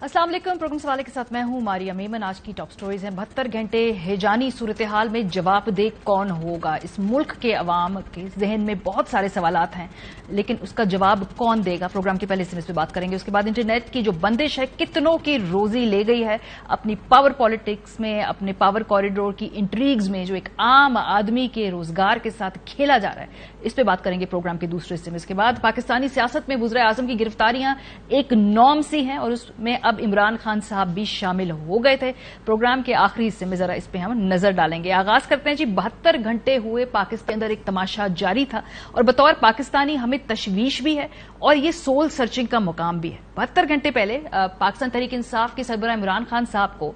अस्सलाम वालेकुम। प्रोग्राम सवाले के साथ मैं हूं मारिया मेमन। आज की टॉप स्टोरीज हैं। 72 घंटे हैजानी सूरत हाल में जवाबदेह कौन होगा। इस मुल्क के अवाम के जहन में बहुत सारे सवालात हैं, लेकिन उसका जवाब कौन देगा। प्रोग्राम के पहले से इस पर बात करेंगे। उसके बाद इंटरनेट की जो बंदिश है कितनों की रोजी ले गई है अपनी पावर पॉलिटिक्स में, अपने पावर कॉरिडोर की इंट्रीग्स में, जो एक आम आदमी के रोजगार के साथ खेला जा रहा है, इस पर बात करेंगे प्रोग्राम के दूसरे हिस्से में। इसके बाद पाकिस्तानी सियासत में वज़ीर आज़म की गिरफ्तारियां एक नॉर्म सी हैं और उसमें अब इमरान खान साहब भी शामिल हो गए थे। प्रोग्राम के आखिरी हिस्से में जरा इस पे हम नजर डालेंगे। आगाज करते हैं जी। 72 घंटे हुए पाकिस्तान के अंदर एक तमाशा जारी था और बतौर पाकिस्तानी हमें तशवीश भी है और ये सोल सर्चिंग का मुकाम भी है। 72 घंटे पहले पाकिस्तान तहरीक इंसाफ के सरबराह इमरान खान साहब को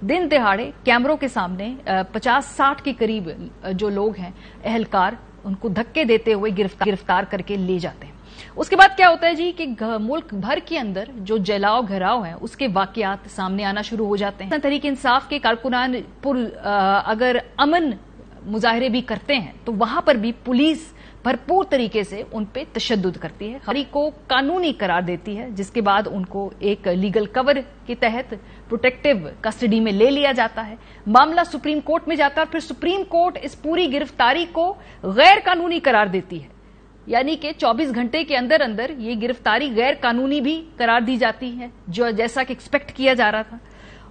दिन दिहाड़े कैमरों के सामने 50-60 के करीब जो लोग हैं अहलकार, उनको धक्के देते हुए गिरफ्तार करके ले जाते हैं। उसके बाद क्या होता है जी कि मुल्क भर के अंदर जो जलाओ घराव है उसके वाकयात सामने आना शुरू हो जाते हैं। तहरीक इंसाफ के कारकुनान अगर अमन मुजाहरे भी करते हैं तो वहां पर भी पुलिस भरपूर तरीके से उन पे तशद्दुद करती है, खरी को कानूनी करार देती है, जिसके बाद उनको एक लीगल कवर के तहत प्रोटेक्टिव कस्टडी में ले लिया जाता है। मामला सुप्रीम कोर्ट में जाता है और फिर सुप्रीम कोर्ट इस पूरी गिरफ्तारी को गैर कानूनी करार देती है, यानी कि 24 घंटे के अंदर अंदर ये गिरफ्तारी गैर कानूनी भी करार दी जाती है, जो जैसा कि एक्सपेक्ट किया जा रहा था।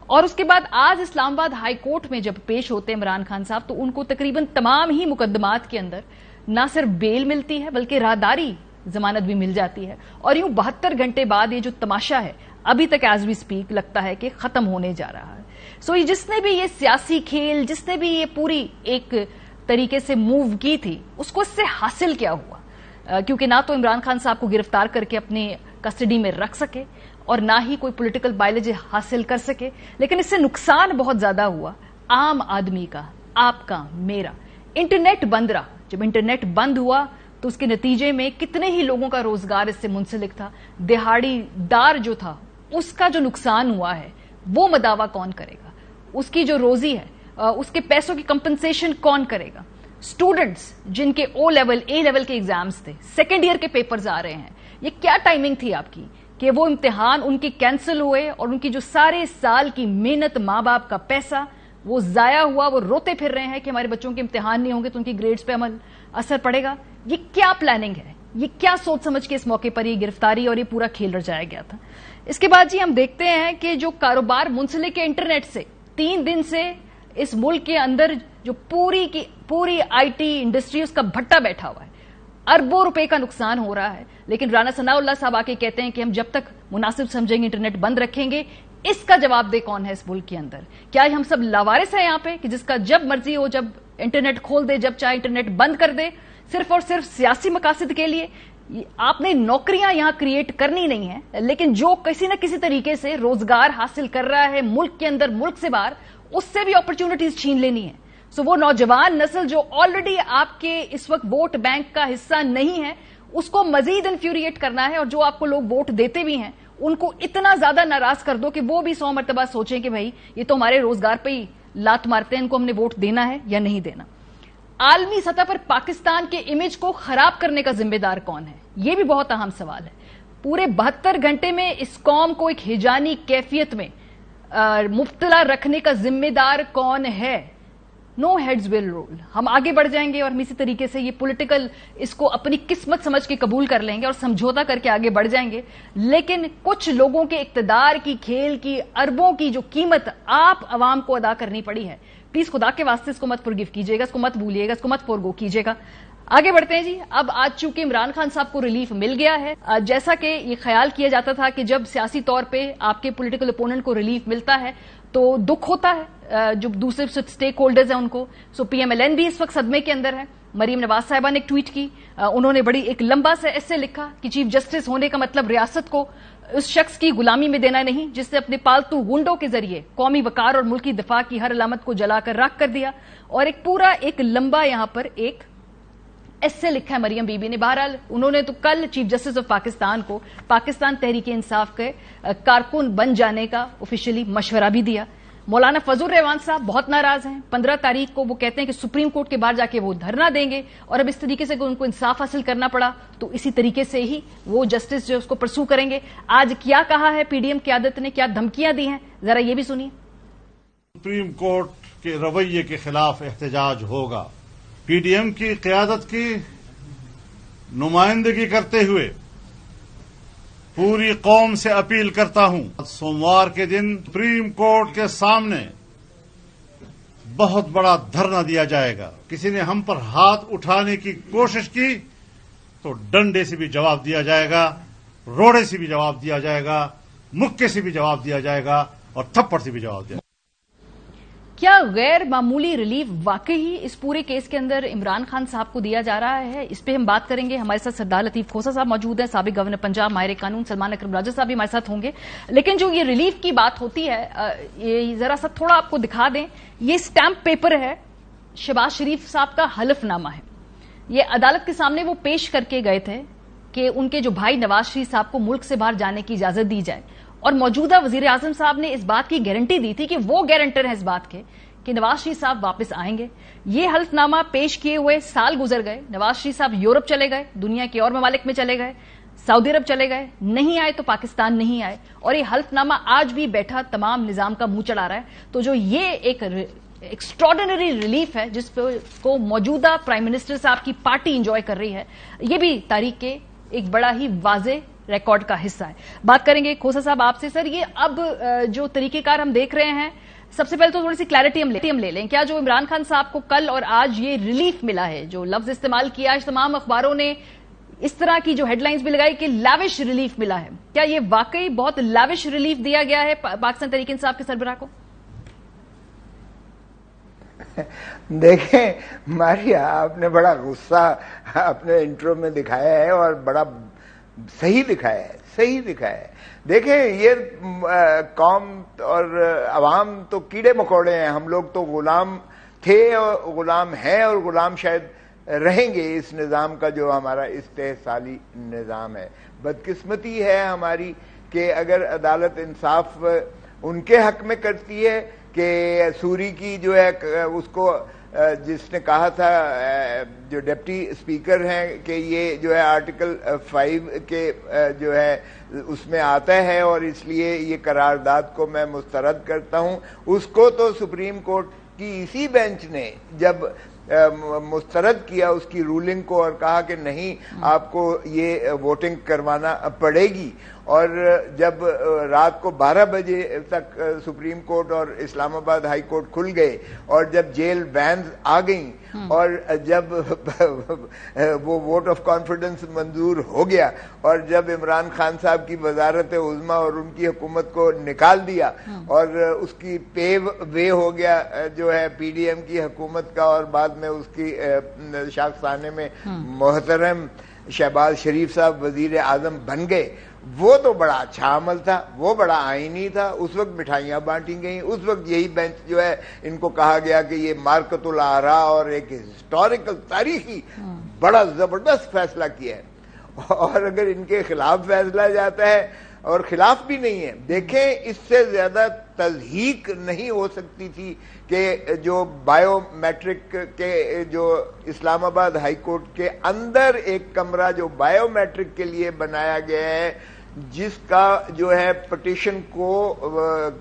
और उसके बाद आज इस्लामाबाद हाई कोर्ट में जब पेश होते हैं इमरान खान साहब, तो उनको तकरीबन तमाम ही मुकदमात के अंदर न सिर्फ बेल मिलती है बल्कि राहदारी जमानत भी मिल जाती है। और यूं 72 घंटे बाद ये जो तमाशा है अभी तक एज वी स्पीक लगता है कि खत्म होने जा रहा है। सो ये जिसने भी ये सियासी खेल, जिसने भी ये पूरी एक तरीके से मूव की थी, उसको इससे हासिल क्या हुआ? क्योंकि ना तो इमरान खान साहब को गिरफ्तार करके अपने कस्टडी में रख सके और ना ही कोई पॉलिटिकल माइलेज हासिल कर सके, लेकिन इससे नुकसान बहुत ज्यादा हुआ आम आदमी का, आपका, मेरा। इंटरनेट बंद रहा। जब इंटरनेट बंद हुआ तो उसके नतीजे में कितने ही लोगों का रोजगार इससे मुंसलिक था। दिहाड़ीदार जो था उसका जो नुकसान हुआ है वो मदावा कौन करेगा? उसकी जो रोजी है उसके पैसों की कंपनसेशन कौन करेगा? स्टूडेंट्स जिनके ओ लेवल, ए लेवल के एग्जाम्स थे, सेकेंड ईयर के पेपर्स आ रहे हैं, ये क्या टाइमिंग थी आपकी कि वो इम्तिहान उनके कैंसिल हुए और उनकी जो सारे साल की मेहनत, माँ बाप का पैसा वो जाया हुआ। वो रोते फिर रहे हैं कि हमारे बच्चों के इम्तिहान नहीं होंगे तो उनकी ग्रेड्स पे असर पड़ेगा। ये क्या प्लानिंग है? ये क्या सोच समझ के इस मौके पर ये गिरफ्तारी और ये पूरा खेल रचाया गया था? इसके बाद जी हम देखते हैं कि जो कारोबार मुंसलिक है इंटरनेट से, 3 दिन से इस मुल्क के अंदर जो पूरी की पूरी आईटी इंडस्ट्री उसका भट्टा बैठा हुआ है, अरबों रुपए का नुकसान हो रहा है। लेकिन राना सनाउल्लाह साहब आके कहते हैं कि हम जब तक मुनासिब समझेंगे इंटरनेट बंद रखेंगे। इसका जवाबदेह कौन है इस मुल्क के अंदर? क्या हम सब लावारिस हैं यहां पे कि जिसका जब मर्जी हो जब इंटरनेट खोल दे, जब चाहे इंटरनेट बंद कर दे, सिर्फ और सिर्फ सियासी मकासद के लिए? आपने नौकरियां यहां क्रिएट करनी नहीं है, लेकिन जो किसी न किसी तरीके से रोजगार हासिल कर रहा है मुल्क के अंदर, मुल्क से बाहर, उससे भी अपॉर्चुनिटीज छीन लेनी है। सो वो नौजवान नस्ल जो ऑलरेडी आपके इस वक्त वोट बैंक का हिस्सा नहीं है, उसको मजीद इन्फ्यूरिएट करना है। और जो आपको लोग वोट देते भी हैं उनको इतना ज्यादा नाराज कर दो कि वो भी 100 मरतबा सोचें कि भाई ये तो हमारे रोजगार पे ही लात मारते हैं, इनको हमने वोट देना है या नहीं देना। आलमी सतह पर पाकिस्तान के इमेज को खराब करने का जिम्मेदार कौन है? ये भी बहुत अहम सवाल है। पूरे 72 घंटे में इस कौम को एक हिजानी कैफियत में मुब्तला रखने का जिम्मेदार कौन है? No heads will roll. हम आगे बढ़ जाएंगे और हम इसी तरीके से ये पॉलिटिकल इसको अपनी किस्मत समझ के कबूल कर लेंगे और समझौता करके आगे बढ़ जाएंगे। लेकिन कुछ लोगों के इक्तदार की, खेल की, अरबों की जो कीमत आप अवाम को अदा करनी पड़ी है, प्लीज खुदा के वास्ते इसको मत फॉरगिव कीजिएगा, इसको मत भूलिएगा, इसको मत फॉरगो कीजिएगा। आगे बढ़ते हैं जी। अब आज चूंकि इमरान खान साहब को रिलीफ मिल गया है, जैसा कि ये ख्याल किया जाता था कि जब सियासी तौर पे आपके पॉलिटिकल ओपोनेंट को रिलीफ मिलता है तो दुख होता है जो दूसरे स्टेक होल्डर्स हैं उनको। सो पीएमएलएन भी इस वक्त सदमे के अंदर है। मरीम नवाज साहिबा ने एक ट्वीट की, उन्होंने बड़ी एक लंबा सा ऐसे लिखा कि चीफ जस्टिस होने का मतलब रियासत को उस शख्स की गुलामी में देना नहीं जिसने अपने पालतू गुंडों के जरिए कौमी वकार और मुल्की दिफा की हर अलामत को जलाकर राख कर दिया। और एक पूरा एक लंबा यहां पर एक ऐसे लिखा है मरियम बीबी ने। बहरहाल उन्होंने तो कल चीफ जस्टिस ऑफ पाकिस्तान को पाकिस्तान तहरीक इंसाफ के कारकुन बन जाने का ऑफिशियली मशवरा भी दिया। مولانا فضل الرحمان صاحب بہت ناراض ہیں. 15 تاریخ کو وہ کہتے ہیں کہ سپریم کورٹ کے باہر جا کے وہ دھرنا دیں گے, اور اب اس طریقے سے ان کو انصاف حاصل کرنا پڑا تو اسی طریقے سے ہی وہ جسٹس جو اس کو پرسو کریں گے. آج کیا کہا ہے پی ڈی ایم قیادت نے, کیا دھمکیاں دی ہیں, ذرا یہ بھی سنیے. سپریم کورٹ کے رویے کے خلاف احتجاج ہوگا. پی ڈی ایم کی قیادت کی نمائندگی کرتے ہوئے پوری قوم سے اپیل کرتا ہوں, سوموار کے دن سپریم کورٹ کے سامنے بہت بڑا دھرنا دیا جائے گا. کسی نے ہم پر ہاتھ اٹھانے کی کوشش کی تو ڈنڈے سے بھی جواب دیا جائے گا, روڑے سے بھی جواب دیا جائے گا, مکے سے بھی جواب دیا جائے گا, اور تھپڑ سے بھی جواب دیا جائے گا. کیا غیر معمولی ریلیف واقعی اس پورے کیس کے اندر عمران خان صاحب کو دیا جا رہا ہے؟ اس پہ ہم بات کریں گے. ہمارے ساتھ سردار لطیف کھوسہ صاحب موجود ہیں, سابق گورنر پنجاب, ماہر قانون. سلمان اکرم راجہ صاحب بھی ہمارے ساتھ ہوں گے. لیکن جو یہ ریلیف کی بات ہوتی ہے, یہ ذرا سا تھوڑا آپ کو دکھا دیں. یہ اسٹیمپ پیپر ہے, شہباز شریف صاحب کا حلف نامہ ہے. یہ عدالت کے سامنے وہ پیش کر کے گئے تھے کہ ان کے جو بھائی نواز شریف صاحب کو ملک سے باہر جانے کی اجازت دی جائے, اور موجودہ وزیر اعظم صاحب نے اس بات کی گارنٹی دی تھی کہ وہ گارنٹر ہیں اس بات کے کہ نواز شریف صاحب واپس آئیں گے. یہ حلف نامہ پیش کیے ہوئے سال گزر گئے. نواز شریف صاحب یورپ چلے گئے, دنیا کے اور ممالک میں چلے گئے, سعودی عرب چلے گئے, نہیں آئے تو پاکستان نہیں آئے, اور یہ حلف نامہ آج بھی بیٹھا تمام نظام کا منہ چڑھا رہا ہے. تو جو یہ ایک ایکسٹراڈنری ریلیف ہے جس کو موجودہ پرائم منسٹر صاحب کی پارٹی انجوائے کر رہی ہے, یہ بھی تاریخ کے ایک بڑا ہی واضح ریکارڈ کا حصہ ہے. بات کریں گے کھوسہ صاحب آپ سے. سر, یہ اب جو طریقہ کار ہم دیکھ رہے ہیں, سب سے پہلے تو تھوڑی سی کلیئرٹی ہم لے لیں. کیا جو عمران خان صاحب کو کل اور آج یہ ریلیف ملا ہے, جو لفظ استعمال کیا ہے, تمام اخباروں نے اس طرح کی جو ہیڈ لائنز بھی لگائی کہ لیوش ریلیف ملا ہے, کیا یہ واقعی بہت لیوش ریلیف دیا گیا ہے پاکستان تحریک انصاف کے سربراہ کو؟ دیکھیں ماریا, آپ نے بڑا غصہ اپنے انٹرو میں دکھایا ہے اور بڑا صحیح دکھایا ہے, صحیح دکھایا ہے. دیکھیں یہ قوم اور عوام تو کیڑے مکوڑے ہیں. ہم لوگ تو غلام تھے اور غلام ہیں اور غلام شاید رہیں گے اس نظام کا جو ہمارا استحصالی نظام ہے. بدقسمتی ہے ہماری کہ اگر عدالت انصاف ان کے حق میں کرتی ہے کہ سوری کی جو ہے اس کو جس نے کہا تھا جو ڈپٹی اسپیکر ہیں کہ یہ جو ہے آرٹیکل 5 کے جو ہے اس میں آتا ہے اور اس لیے یہ قرارداد کو میں مسترد کرتا ہوں, اس کو تو سپریم کورٹ کی اسی بینچ نے جب مسترد کیا اس کی رولنگ کو اور کہا کہ نہیں آپ کو یہ ووٹنگ کروانا پڑے گی, اور جب رات کو 12 بجے تک سپریم کورٹ اور اسلام آباد ہائی کورٹ کھل گئے اور جب جیل وینز آ گئیں اور جب وہ ووٹ آف کانفیڈنس منظور ہو گیا اور جب عمران خان صاحب کی وزارت عظمیٰ اور ان کی حکومت کو نکال دیا اور اس کی پیو وے ہو گیا جو ہے پی ڈی ایم کی حکومت کا, اور بعد میں اس کی شاخسانے میں محترم شہباز شریف صاحب وزیر اعظم بن گئے, وہ تو بڑا اچھا عمل تھا, وہ بڑا آئینی تھا. اس وقت مٹھائیاں بانٹی گئیں, اس وقت یہی بینچ جو ہے ان کو کہا گیا کہ یہ مارکت الآراء اور ایک ہسٹوریکل تاریخی بڑا زبردست فیصلہ کیا ہے, اور اگر ان کے خلاف فیصلہ جاتا ہے اور خلاف بھی نہیں ہے. دیکھیں اس سے زیادہ تضحیک نہیں ہو سکتی تھی کہ جو بایو میٹرک کے جو اسلام آباد ہائی کورٹ کے اندر ایک کمرہ جو بایو میٹرک کے لیے بنایا گیا ہے, جس کا جو ہے پٹیشن کو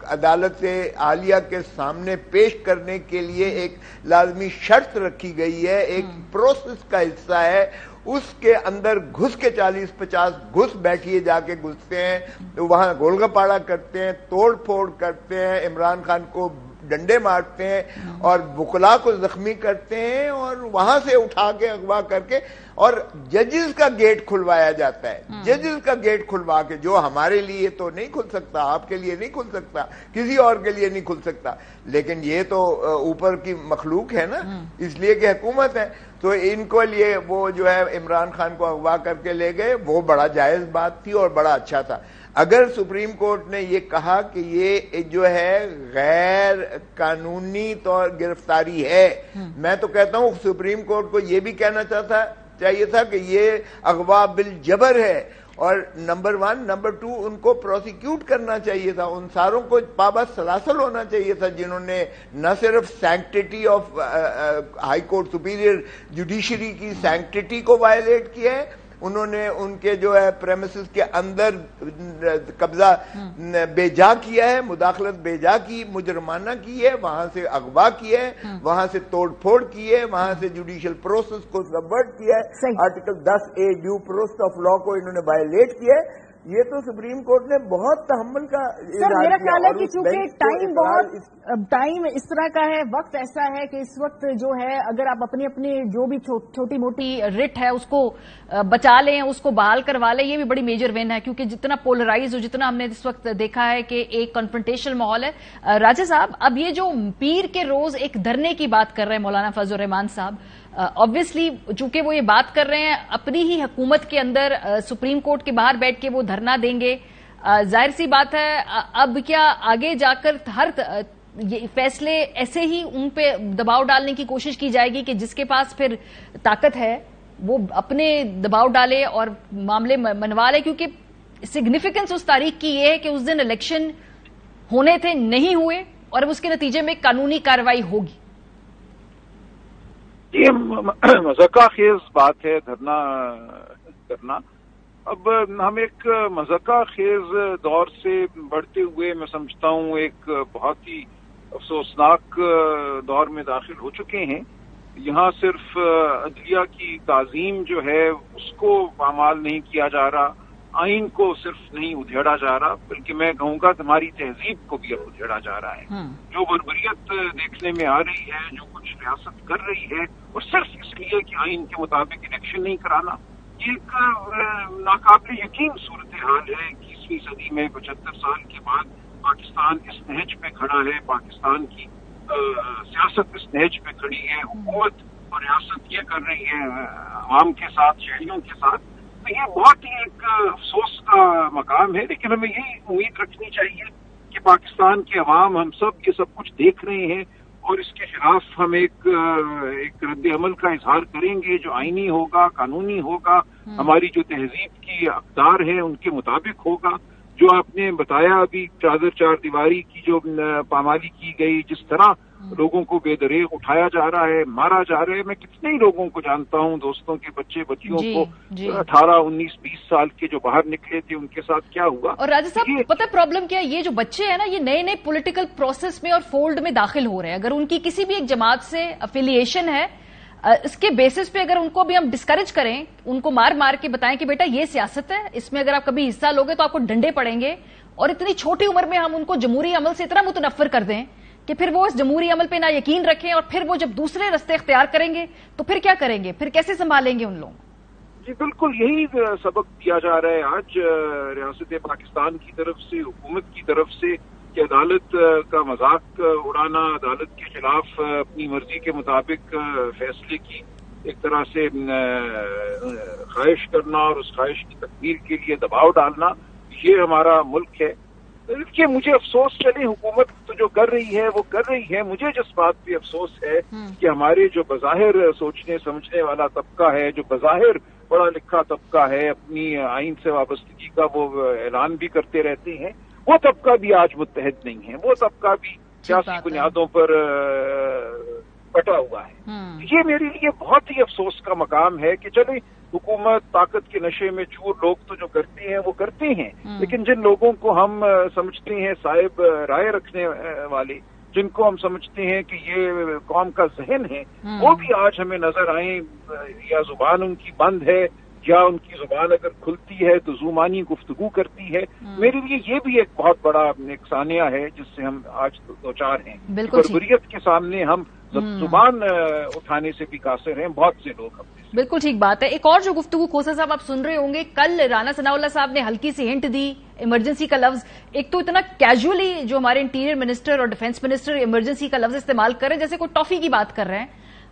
عدالت عالیہ کے سامنے پیش کرنے کے لیے ایک لازمی شرط رکھی گئی ہے, ایک پروسیس کا حصہ ہے, اس کے اندر گھس کے 40-50 گھس بیٹھیے جا کے گھستے ہیں, وہاں گول گپاڑا کرتے ہیں, توڑ پھوڑ کرتے ہیں, عمران خان کو ڈنڈے مارتے ہیں اور وکلا کو زخمی کرتے ہیں, اور وہاں سے اٹھا کے اغوا کر کے اور ججز کا گیٹ کھلوایا جاتا ہے, ججز کا گیٹ کھلوا کے, جو ہمارے لیے تو نہیں کھل سکتا, آپ کے لیے نہیں کھل سکتا, کسی اور کے لیے نہیں کھل سکتا, لیکن یہ تو اوپر کی مخلوق ہے نا, اس لیے کہ حکومت ہے, تو ان کو لیے وہ جو ہے عمران خان کو اغوا کر کے لے گئے. وہ بڑا جائز بات تھی اور بڑا اچھا تھا. اگر سپریم کورٹ نے یہ کہا کہ یہ جو ہے غیر قانونی طور گرفتاری ہے, میں تو کہتا ہوں سپریم کورٹ کو یہ بھی کہنا چاہیے تھا کہ یہ اغوا بالجبر ہے, اور نمبر 1 نمبر 2 ان کو پروسیکیوٹ کرنا چاہیے تھا، ان ساروں کو پابند سلاسل ہونا چاہیے تھا جنہوں نے نہ صرف sanctity of high court superior judiciary کی سینکٹیٹی کو وائلیٹ کیا ہے، انہوں نے ان کے جو ہے پریمیسز کے اندر قبضہ بے جا کیا ہے، مداخلت بے جا کی، مجرمانہ کی ہے، وہاں سے اغوا کیا ہے، وہاں سے توڑ پھوڑ کی ہے، وہاں سے جوڈیشل پروسیس کو سبورٹ کیا ہے، article 10A due process of law کو انہوں نے وائلیٹ کیا ہے۔ یہ تو سپریم کورٹ نے بہت تحمل کا سر میرا خیال ہے کہ چونکہ ٹائم اس طرح کا ہے، وقت ایسا ہے کہ اس وقت جو ہے اگر آپ اپنی جو بھی چھوٹی موٹی رٹ ہے اس کو بچا لیں، اس کو بحال کروا لیں، یہ بھی بڑی میجر ون ہے، کیونکہ جتنا پولرائز ہو، جتنا ہم نے اس وقت دیکھا ہے کہ ایک کنفرنٹیشن ماحول ہے۔ راجہ صاحب، اب یہ جو پیر کے روز ایک دھرنے کی بات کر رہے ہیں مولانا فضل الرحمان صاحب، obviously چونکہ وہ یہ بات کر رہے ہیں اپنی ہی حکومت کے اندر سپریم کورٹ کے باہر بیٹھ کے وہ دھرنا دیں گے، ظاہر سی بات ہے اب کیا آگے جا کر ہر یہ فیصلے ایسے ہی ان پہ دباؤ ڈالنے کی کوشش کی جائے گی کہ جس کے پاس پھر طاقت ہے وہ اپنے دباؤ ڈالے اور معاملے منوا لے، کیونکہ سگنیفیکنس اس تاریخ کی یہ ہے کہ اس دن الیکشن ہونے تھے، نہیں ہوئے، اور اب اس کے نتیجے میں قانونی کارروائی ہوگی۔ یہ مذاقہ خیز بات ہے دھرنا کرنا۔ اب ہم ایک مذاقہ خیز دور سے بڑھتے ہوئے میں سمجھتا ہوں ایک بہت ہی افسوسناک دور میں داخل ہو چکے ہیں۔ یہاں صرف عدلیہ کی تعظیم جو ہے اس کو پامال نہیں کیا جا رہا، آئین کو صرف نہیں ادھیڑا جا رہا، بلکہ میں کہوں گا ہماری تہذیب کو بھی اب ادھیڑا جا رہا ہے۔ جو بربریت دیکھنے میں آ رہی ہے، جو کچھ ریاست کر رہی ہے، وہ صرف اس لیے کہ آئین کے مطابق الیکشن نہیں کرانا، یہ ایک ناقابل یقین صورتحال ہے۔ 21ویں صدی میں 75 سال کے بعد پاکستان اس نہج پہ کھڑا ہے، پاکستان کی سیاست اس نہج پہ کھڑی ہے، حکومت اور ریاست یہ کر رہی ہے عوام کے ساتھ، شہریوں کے ساتھ۔ تو یہ بہت ہی ایک افسوس کا مقام ہے، لیکن ہمیں یہی امید رکھنی چاہیے کہ پاکستان کے عوام ہم سب یہ سب کچھ دیکھ رہے ہیں اور اس کے خلاف ہم ایک رد عمل کا اظہار کریں گے جو آئینی ہوگا، قانونی ہوگا، ہماری جو تہذیب کی اقدار ہیں ان کے مطابق ہوگا۔ جو آپ نے بتایا ابھی چار دیواری کی جو پامالی کی گئی، جس طرح لوگوں کو بے دریغ اٹھایا جا رہا ہے، مارا جا رہا ہے، میں کتنے ہی لوگوں کو جانتا ہوں، دوستوں کے بچے بچیوں کو 18 19 20 سال کے جو باہر نکلے تھے ان کے ساتھ کیا ہوا۔ اور راجہ صاحب پتہ پرابلم کیا ہے، یہ جو بچے ہیں نا یہ نئے پولیٹیکل پروسیس میں اور فولڈ میں داخل ہو رہے ہیں، اگر ان کی کسی بھی ایک جماعت سے افیلیشن ہے، اس کے بیسس پہ اگر ان کو بھی ہم ڈسکریج کریں، ان کو مار مار کے بتائیں کہ بیٹا یہ سیاست ہے، اس میں اگر آپ کبھی حصہ لوگے تو آپ کو ڈنڈے پڑیں گے، اور اتنی چھوٹی عمر میں ہم ان کو جمہوری عمل سے اتنا متنفر کر دیں کہ پھر وہ اس جمہوری عمل پہ نہ یقین رکھیں، اور پھر وہ جب دوسرے رستے اختیار کریں گے تو پھر کیا کریں گے، پھر کیسے سنبھالیں گے ان لوگوں؟ جی بالکل یہی سبق دیا جا رہا ہے آج ریاست پاکستان کی طرف سے، حکومت کی طرف سے، کہ عدالت کا مذاق اڑانا، عدالت کے خلاف اپنی مرضی کے مطابق فیصلے کی ایک طرح سے خواہش کرنا اور اس خواہش کی تکمیل کے لیے دباؤ ڈالنا، یہ ہمارا ملک ہے۔ کہ مجھے افسوس چلے حکومت تو جو کر رہی ہے وہ کر رہی ہے، مجھے جس بات پہ افسوس ہے کہ ہمارے جو بظاہر سوچنے سمجھنے والا طبقہ ہے، جو بظاہر پڑھا لکھا طبقہ ہے، اپنی آئین سے وابستگی کا وہ اعلان بھی کرتے رہتے ہیں، وہ طبقہ بھی آج متحد نہیں ہے، وہ طبقہ بھی سیاسی بنیادوں پر بٹا ہوا ہے۔ یہ میرے لیے بہت ہی افسوس کا مقام ہے کہ چلے حکومت طاقت کے نشے میں چور لوگ تو جو کرتے ہیں وہ کرتے ہیں، لیکن جن لوگوں کو ہم سمجھتے ہیں صاحب رائے رکھنے والے، جن کو ہم سمجھتے ہیں کہ یہ قوم کا ذہن ہے، وہ بھی آج ہمیں نظر آئیں، یا زبان ان کی بند ہے یا ان کی زبان اگر کھلتی ہے تو زبانی گفتگو کرتی ہے۔ میرے لیے یہ بھی ایک بہت بڑا ایک سانیہ ہے جس سے ہم آج دوچار ہیں۔ بربریت کے سامنے ہم زبان اٹھانے سے بھی قاصر ہیں بہت سے لوگ۔ بالکل ٹھیک بات ہے۔ ایک اور جو گفتگو کھوسا صاحب آپ سن رہے ہوں گے، کل رانا ثناء اللہ صاحب نے ہلکی سی ہنٹ دی ایمرجنسی کا لفظ، ایک تو اتنا کیجولی جو ہمارے انٹیریئر منسٹر اور ڈیفنس منسٹر ایمرجنسی کا لفظ استعمال کر رہے ہیں جیسے کوئی ٹافی کی بات کر رہے ہیں،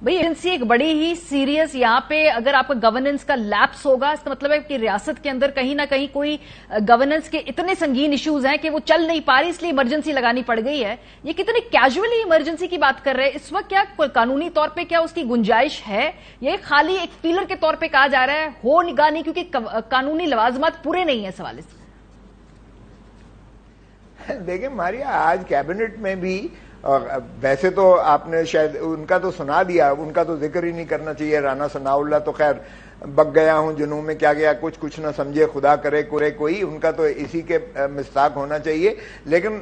भाई एजेंसी एक बड़ी ही सीरियस, यहाँ पे अगर आपका गवर्नेंस का लैप्स होगा, इसका मतलब है कि रियासत के अंदर कहीं ना कहीं कोई गवर्नेंस के इतने संगीन इश्यूज हैं कि वो चल नहीं पा रही, इसलिए इमरजेंसी लगानी पड़ गई है। ये कितने कैजुअली इमरजेंसी की बात कर रहे हैं इस वक्त, क्या कानूनी तौर पे क्या उसकी गुंजाइश है? ये खाली एक फीलर के तौर पे कहा जा रहा है, हो निगाह नहीं, क्योंकि कानूनी लवाजमात पूरे नहीं है इस हवाले से। देखिए मारिया, आज कैबिनेट में भी, वैसे तो आपने शायद उनका तो सुना दिया, उनका तो जिक्र ही नहीं करना चाहिए। राना सनाउल्लाह तो खैर बग गया हूं जुनून में, क्या गया कुछ ना समझे, खुदा करे कुरे कोई, उनका तो इसी के मिस्ताक होना चाहिए। लेकिन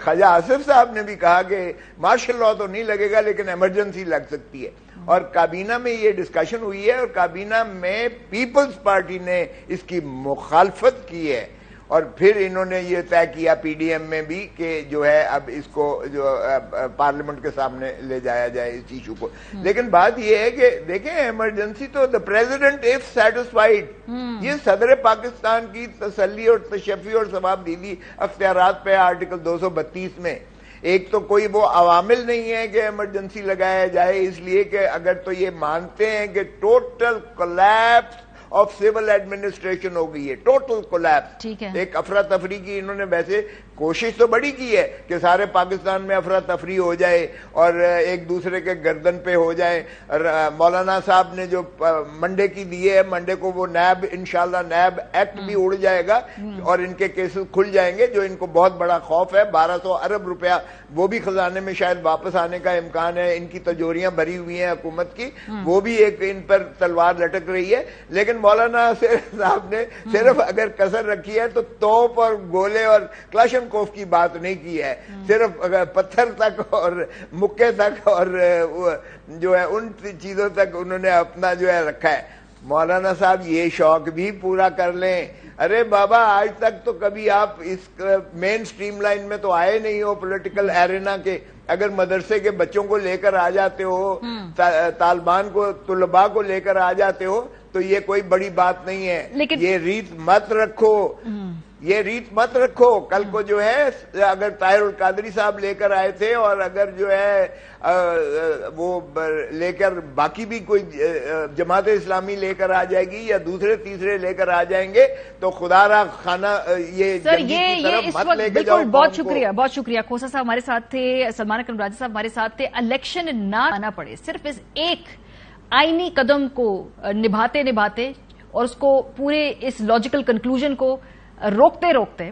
ख्वाजा आसिफ साहब ने भी कहा कि मार्शल लॉ तो नहीं लगेगा लेकिन इमरजेंसी लग सकती है, और काबीना में ये डिस्कशन हुई है और काबीना में पीपल्स पार्टी ने इसकी मुखालफत की है, और फिर इन्होंने ये तय किया पीडीएम में भी कि जो है अब इसको जो पार्लियामेंट के सामने ले जाया जाए इस इशू को। लेकिन बात ये है कि देखें, इमरजेंसी तो द प्रेसिडेंट इफ सेटिस्फाइड, ये सदर पाकिस्तान की तसल्ली और तशफ़ी और सवाबदीदी अख्तियारात पे आर्टिकल 232 में। एक तो कोई वो अवामिल नहीं है कि इमरजेंसी लगाया जाए, इसलिए कि अगर तो ये मानते हैं कि total collapse of civil administration हो गई है, टोटल कोलैप्स, एक अफरा तफरी की इन्होंने वैसे कोशिश तो बड़ी की है कि सारे पाकिस्तान में अफरा तफरी हो जाए और एक दूसरे के गर्दन पे हो जाए। मौलाना साहब ने जो मंडे की दी है, मंडे को वो नैब, इंशाल्लाह नैब एक्ट भी उड़ जाएगा और इनके केसेस खुल जाएंगे, जो इनको बहुत बड़ा खौफ है। 1200 अरब रुपया वो भी खजाने में शायद वापस आने का इम्कान है, इनकी तिजोरियां भरी हुई हैं हुकूमत की, वो भी एक इन पर तलवार लटक रही है। लेकिन मौलाना साहब ने सिर्फ अगर कसर रखी है तो तोप और गोले और क्लाशनकोफ की बात नहीं की है, सिर्फ पत्थर तक और मुक्के तक और जो है उन चीजों तक उन्होंने अपना जो है रखा है। मौलाना साहब ये शौक भी पूरा कर लें। अरे बाबा, आज तक तो कभी आप इस मेन स्ट्रीम लाइन में तो आए नहीं हो पॉलिटिकल एरेना के। अगर मदरसे के बच्चों को लेकर आ जाते हो, तालिबान को, तुलबा को लेकर आ जाते हो, तो ये कोई बड़ी बात नहीं है। लेकिन ये रीत मत रखो, ये रीत मत रखो। कल को जो है अगर ताहिरुल कादरी साहब लेकर आए थे और अगर जो है वो लेकर बाकी भी कोई जमात इस्लामी लेकर आ जाएगी या दूसरे तीसरे लेकर आ जाएंगे तो खुदारा खाना ये सर ये इस वक्त बिल्कुल बहुत शुक्रिया खोसा साहब हमारे साथ थे, सलमान अकरम राजा साहब हमारे साथ थे। इलेक्शन ना आना पड़े, सिर्फ इस एक आईनी कदम को निभाते निभाते और उसको पूरे इस लॉजिकल कंक्लूजन को रोकते रोकते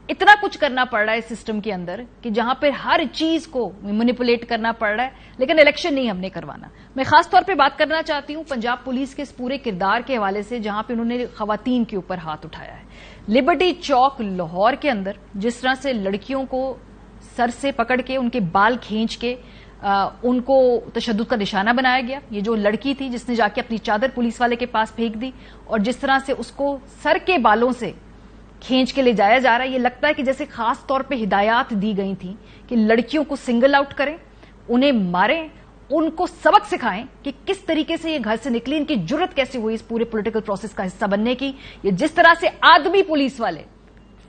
इतना कुछ करना पड़ रहा है सिस्टम के अंदर कि जहां पे हर चीज को मैनिपुलेट करना पड़ रहा है, लेकिन इलेक्शन नहीं हमने करवाना। मैं खास तौर पे बात करना चाहती हूं पंजाब पुलिस के इस पूरे किरदार के हवाले से जहां पे उन्होंने खवातीन के ऊपर हाथ उठाया है। लिबर्टी चौक लाहौर के अंदर जिस तरह से लड़कियों को सर से पकड़ के उनके बाल खींच के उनको तशद्दुद का निशाना बनाया गया। ये जो लड़की थी जिसने जाके अपनी चादर पुलिस वाले के पास फेंक दी और जिस तरह से उसको सर के बालों से खींच के ले जाया जा रहा है, ये लगता है कि जैसे खास तौर पे हिदायत दी गई थी कि लड़कियों को सिंगल आउट करें, उन्हें मारें, उनको सबक सिखाएं कि किस तरीके से ये घर से निकली, इनकी जुर्रत कैसे हुई इस पूरे पॉलिटिकल प्रोसेस का हिस्सा बनने की। ये जिस तरह से आदमी पुलिस वाले,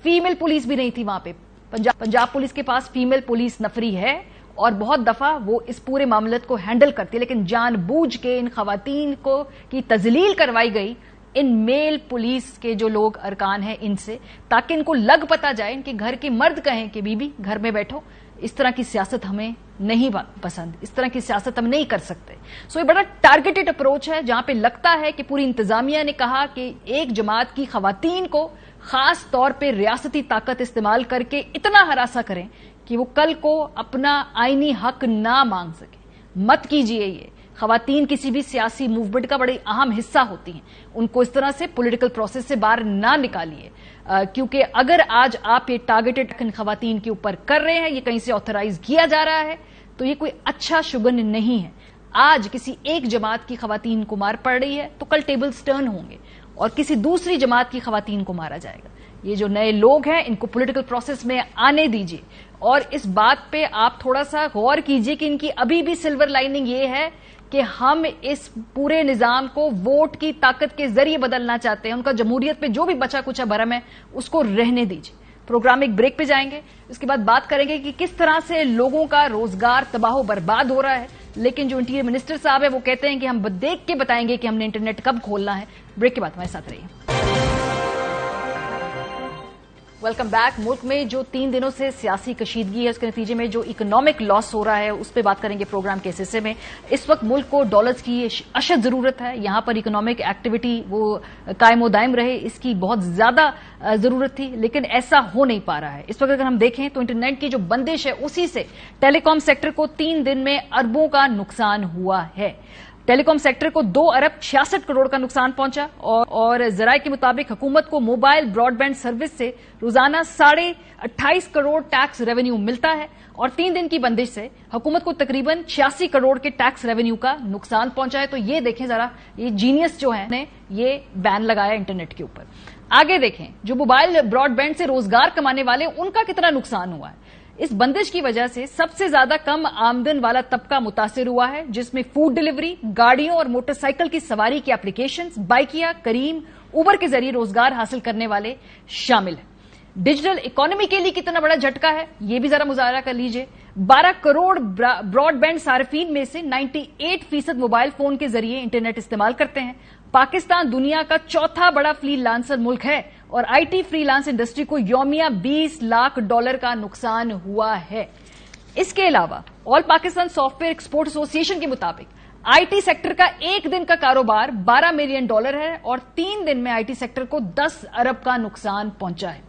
फीमेल पुलिस भी नहीं थी वहां पे। पंजाब पुलिस के पास फीमेल पुलिस नफरी है और बहुत दफा वो इस पूरे मामले को हैंडल करती है, लेकिन जानबूझ के इन खवातीन को की तजलील करवाई गई इन मेल पुलिस के जो लोग अरकान हैं इनसे, ताकि इनको लग पता जाए, इनके घर के मर्द कहें कि बीबी घर में बैठो, इस तरह की सियासत हमें नहीं पसंद, इस तरह की सियासत हम नहीं कर सकते। सो ये बड़ा टारगेटेड अप्रोच है जहां पे लगता है कि पूरी इंतजामिया ने कहा कि एक जमात की खवातीन को खास तौर पे रियासती ताकत इस्तेमाल करके इतना हरासा करें कि वो कल को अपना आईनी हक ना मांग सके। मत कीजिए ये। खवातीन किसी भी सियासी मूवमेंट का बड़ी अहम हिस्सा होती हैं, उनको इस तरह से पॉलिटिकल प्रोसेस से बाहर ना निकालिए, क्योंकि अगर आज आप ये टारगेटेड खवातीन के ऊपर कर रहे हैं, ये कहीं से ऑथराइज किया जा रहा है, तो ये कोई अच्छा शुगन नहीं है। आज किसी एक जमात की खवातीन को मार पड़ रही है तो कल टेबल्स टर्न होंगे और किसी दूसरी जमात की खवातीन को मारा जाएगा। ये जो नए लोग हैं इनको पॉलिटिकल प्रोसेस में आने दीजिए और इस बात पे आप थोड़ा सा गौर कीजिए कि इनकी अभी भी सिल्वर लाइनिंग ये है कि हम इस पूरे निजाम को वोट की ताकत के जरिए बदलना चाहते हैं। उनका जमहूरियत पे जो भी बचा कुचा भरम है उसको रहने दीजिए। प्रोग्राम एक ब्रेक पे जाएंगे, उसके बाद बात करेंगे कि किस तरह से लोगों का रोजगार तबाह बर्बाद हो रहा है, लेकिन जो इंटीरियर मिनिस्टर साहब है वो कहते हैं कि हम देख के बताएंगे कि हमने इंटरनेट कब खोलना है। ब्रेक के बाद हमारे साथ रहिए। Welcome back. मुल्क में जो 3 दिनों से सियासी कशीदगी है उसके नतीजे में जो इकोनॉमिक लॉस हो रहा है उस पर बात करेंगे प्रोग्राम के इस हिस्से में। इस वक्त मुल्क को डॉलर्स की अशद जरूरत है, यहां पर इकोनॉमिक एक्टिविटी वो कायम दायम रहे इसकी बहुत ज्यादा जरूरत थी, लेकिन ऐसा हो नहीं पा रहा है। इस वक्त अगर हम देखें तो इंटरनेट की जो बंदिश है उसी से टेलीकॉम सेक्टर को 3 दिन में अरबों का नुकसान हुआ है। टेलीकॉम सेक्टर को 2 अरब 66 करोड़ का नुकसान पहुंचा और जराये के मुताबिक हुकूमत को मोबाइल ब्रॉडबैंड सर्विस से रोजाना 28.5 करोड़ टैक्स रेवेन्यू मिलता है और 3 दिन की बंदिश से हुकूमत को तकरीबन 86 करोड़ के टैक्स रेवेन्यू का नुकसान पहुंचा है। तो ये देखें जरा, ये जीनियस जो है ने ये बैन लगाया इंटरनेट के ऊपर। आगे देखें जो मोबाइल ब्रॉडबैंड से रोजगार कमाने वाले उनका कितना नुकसान हुआ है। इस बंदिश की वजह से सबसे ज्यादा कम आमदन वाला तबका मुतासिर हुआ है, जिसमें फूड डिलीवरी, गाड़ियों और मोटरसाइकिल की सवारी की एप्लीकेशंस, बाइकिया, करीम, उबर के जरिए रोजगार हासिल करने वाले शामिल हैं। डिजिटल इकोनॉमी के लिए कितना बड़ा झटका है ये भी जरा मुजाहरा कर लीजिए। 12 करोड़ ब्रॉडबैंड सार्फिन में से 98% मोबाइल फोन के जरिए इंटरनेट इस्तेमाल करते हैं। पाकिस्तान दुनिया का चौथा बड़ा फ्रीलांसर मुल्क है और आईटी फ्रीलांस इंडस्ट्री को यौमिया $20 लाख का नुकसान हुआ है। इसके अलावा all Pakistan software export association के मुताबिक आईटी सेक्टर का एक दिन का कारोबार $12 मिलियन है और 3 दिन में आईटी सेक्टर को 10 अरब का नुकसान पहुंचा है।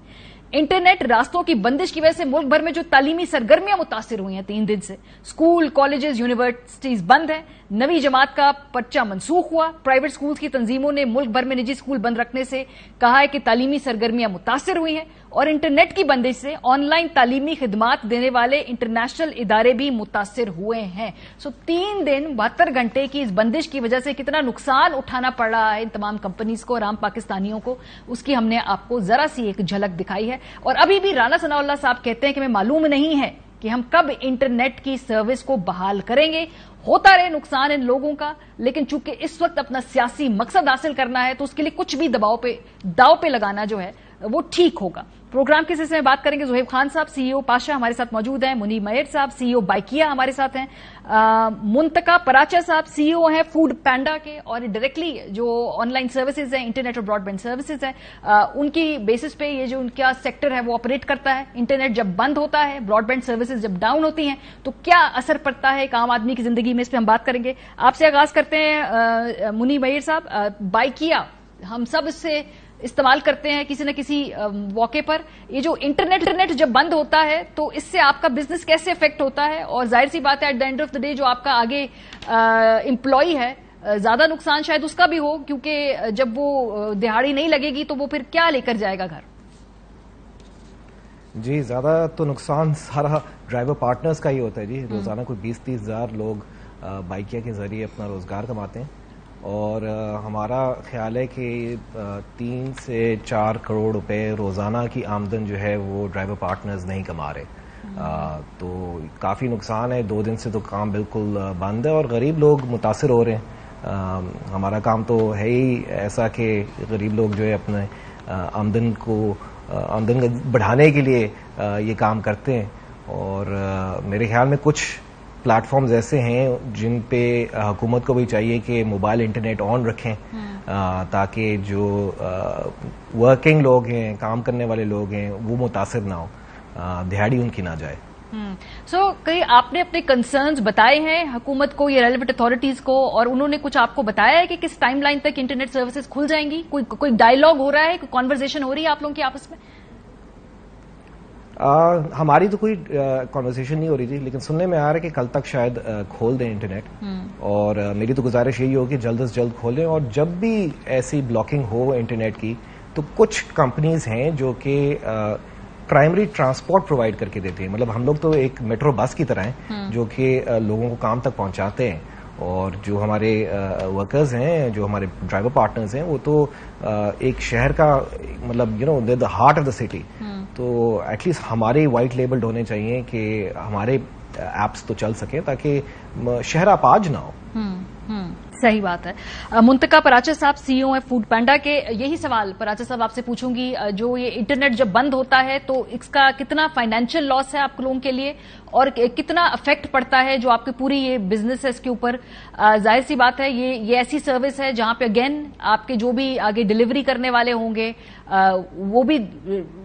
इंटरनेट रास्तों की बंदिश की वजह से मुल्क भर में जो तालीमी सरगर्मियां मुतासिर हुई हैं 3 दिन से, स्कूल, कॉलेजेस, यूनिवर्सिटीज बंद हैं। नवी जमात का पर्चा मनसूख हुआ। प्राइवेट स्कूल्स की तंजीमों ने मुल्क भर में निजी स्कूल बंद रखने से कहा है कि तालीमी सरगर्मियां मुतासिर हुई हैं और इंटरनेट की बंदिश से ऑनलाइन तालीमी खिदमात देने वाले इंटरनेशनल इदारे भी मुतासिर हुए हैं। सो 3 दिन 72 घंटे की इस बंदिश की वजह से कितना नुकसान उठाना पड़ रहा है इन तमाम कंपनीज को और आम पाकिस्तानियों को, उसकी हमने आपको जरा सी एक झलक दिखाई है। और अभी भी राना सनाउल्लाह साहब कहते हैं कि हमें मालूम नहीं है कि हम कब इंटरनेट की सर्विस को बहाल करेंगे। होता रहे नुकसान इन लोगों का, लेकिन चूंकि इस वक्त अपना सियासी मकसद हासिल करना है तो उसके लिए कुछ भी दाव पे लगाना जो है वो ठीक होगा। प्रोग्राम के सिलसिले में बात करेंगे। ज़ुहैब खान साहब सीईओ पाशा हमारे साथ मौजूद हैं, मुनीर मयर साहब सीईओ बाइकिया हमारे साथ हैं, मुंतका पराचा साहब सीईओ हैं फूड पैंडा के और डायरेक्टली जो ऑनलाइन सर्विसेज हैं, इंटरनेट और ब्रॉडबैंड सर्विसेज हैं, उनकी बेसिस पे ये जो उनका सेक्टर है वो ऑपरेट करता है। इंटरनेट जब बंद होता है, ब्रॉडबैंड सर्विसेज जब डाउन होती हैं तो क्या असर पड़ता है एक आम आदमी की जिंदगी में, इस पर हम बात करेंगे। आपसे आगाज करते हैं मुनीर मयर साहब। बाइकिया हम सब इससे इस्तेमाल करते हैं किसी न किसी मौके पर। ये जो इंटरनेट जब बंद होता है तो इससे आपका बिजनेस कैसे इफेक्ट होता है, और जाहिर सी बात है at the end of the day जो आपका आगे एम्प्लॉय है ज्यादा नुकसान शायद उसका भी हो, क्योंकि जब वो दिहाड़ी नहीं लगेगी तो वो फिर क्या लेकर जाएगा घर। जी, ज्यादा तो नुकसान सारा ड्राइवर पार्टनर्स का ही होता है जी। रोजाना कोई 20-30 हजार लोग बाइकिया के जरिए अपना रोजगार कमाते हैं और हमारा ख्याल है कि 3 से 4 करोड़ रुपए रोजाना की आमदन जो है वो ड्राइवर पार्टनर्स नहीं कमा रहे। तो काफी नुकसान है। 2 दिन से तो काम बिल्कुल बंद है और गरीब लोग मुतासिर हो रहे हैं। हमारा काम तो है ही ऐसा कि गरीब लोग जो है अपने आमदन बढ़ाने के लिए ये काम करते हैं और मेरे ख्याल में कुछ प्लेटफॉर्म्स ऐसे हैं जिन पे हुकूमत को भी चाहिए कि मोबाइल इंटरनेट ऑन रखें ताकि जो वर्किंग लोग हैं, काम करने वाले लोग हैं, वो मुतासिर ना हो, दिहाड़ी उनकी ना जाए। कहीं आपने अपने कंसर्न्स बताए हैं हुकूमत को या रेलेवेंट अथॉरिटीज को, और उन्होंने कुछ आपको बताया है कि किस टाइमलाइन तक इंटरनेट सर्विसेज खुल जाएंगी? कोई डायलॉग हो रहा है, कोई कॉन्वर्सेशन हो रही है आप लोगों की आपस में? हमारी तो कोई कॉन्वर्सेशन नहीं हो रही थी, लेकिन सुनने में आ रहा है कि कल तक शायद खोल दें इंटरनेट। और मेरी तो गुजारिश यही हो कि जल्द से जल्द खोलें। और जब भी ऐसी ब्लॉकिंग हो इंटरनेट की तो कुछ कंपनीज हैं जो कि प्राइमरी ट्रांसपोर्ट प्रोवाइड करके देती है। मतलब हम लोग तो एक मेट्रो बस की तरह हैं जो कि लोगों को काम तक पहुंचाते हैं, और जो हमारे वर्कर्स हैं, जो हमारे ड्राइवर पार्टनर्स हैं, वो तो एक शहर का मतलब the the heart of the city. तो एटलीस्ट हमारे वाइट लेबल्ड होने चाहिए कि हमारे एप्स तो चल सके ताकि शहर अपाज ना हो। सही बात है। मुंतका पराचा साहब, सीईओ है फूड पैंडा के, यही सवाल पराचा साहब आपसे पूछूंगी, जो ये इंटरनेट जब बंद होता है तो इसका कितना फाइनेंशियल लॉस है आप लोगों के लिए और कितना अफेक्ट पड़ता है जो आपके पूरी ये बिजनेस है इसके ऊपर? जाहिर सी बात है ये ऐसी सर्विस है जहां पे अगेन आपके जो भी आगे डिलीवरी करने वाले होंगे वो भी